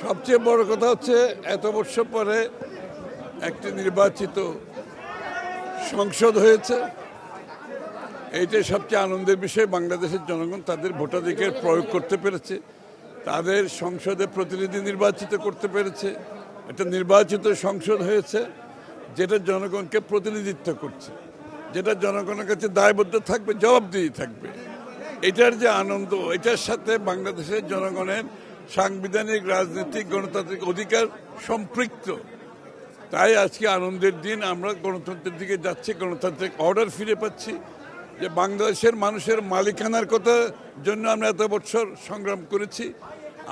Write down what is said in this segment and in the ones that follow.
সবচেয়ে বড় কথা হচ্ছে এত বছর পরে একটি নির্বাচিত সংসদ হয়েছে। এইটাই সবচেয়ে আনন্দের বিষয়। বাংলাদেশের জনগণ তাদের ভোটাধিকার প্রয়োগ করতে পেরেছে, তাদের সংসদে প্রতিনিধি নির্বাচিত করতে পেরেছে। একটা নির্বাচিত সংসদ হয়েছে যেটা জনগণকে প্রতিনিধিত্ব করছে, যেটা জনগণের কাছে দায়বদ্ধ থাকবে, জবাবদিহি থাকবে। এটার যে আনন্দ, এটার সাথে বাংলাদেশের জনগণের সাংবিধানিক, রাজনৈতিক, গণতান্ত্রিক অধিকার সম্পৃক্ত। তাই আজকে আনন্দের দিন। আমরা গণতন্ত্রের দিকে যাচ্ছি, গণতান্ত্রিক অর্ডার ফিরে পাচ্ছি। যে বাংলাদেশের মানুষের মালিকানার কথা জন্য আমরা এত বছর সংগ্রাম করেছি,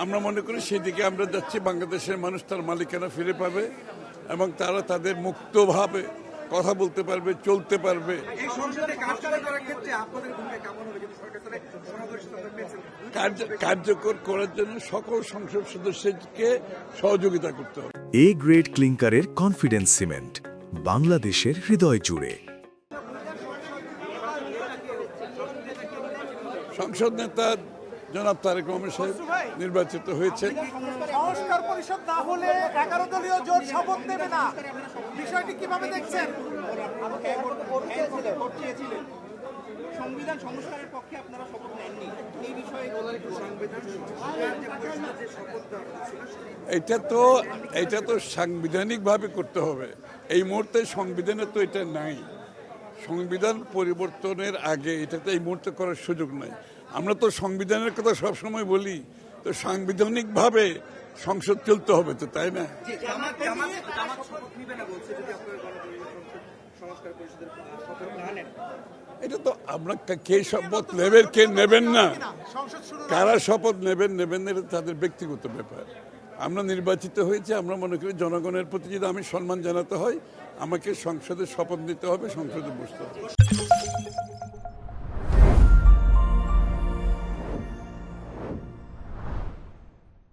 আমরা মনে করি সেই দিকে আমরা যাচ্ছি। বাংলাদেশের মানুষ তার মালিকানা ফিরে পাবে এবং তারা তাদের মুক্তভাবে কথা বলতে পারবে, চলতে পারবে। কার্যকর করার জন্য সকল সংসদ সদস্যকে সহযোগিতা করতে হবে। এ গ্রেড ক্লিংকারের কনফিডেন্স সিমেন্ট, বাংলাদেশের হৃদয় জুড়ে। সংসদ নেতা জনাব তারেক রহমান সাহেব নির্বাচিত হয়েছেন। সংস্কার পরিষদ না হলে 11 দলীয় জোট শপথ নেবে না, বিষয়টি কিভাবে দেখছেন? সংবিধান সংস্কারের পক্ষে আপনারা শপথ নেননি, এই বিষয়ে এটা তো সাংবিধানিকভাবে করতে হবে। এই মুহূর্তে সংবিধানে তো এটা নাই। সংবিধান পরিবর্তনের আগে এটাতে এই মুহূর্তে করার সুযোগ নাই। আমরা তো সংবিধানের কথা সবসময় বলি, তো সাংবিধানিকভাবে সংসদ চলতে হবে তো, তাই না? এটা তো আমরা কে শপথ নেবেন, কে নেবেন না, কারা শপথ নেবেন না, এটা তাদের ব্যক্তিগত ব্যাপার। আমরা নির্বাচিত হয়েছি, আমরা মনে করি জনগণের প্রতি যদি আমি সম্মান জানাতে হয়, আমাকে সংসদে শপথ নিতে হবে, সংসদে বসতে হবে।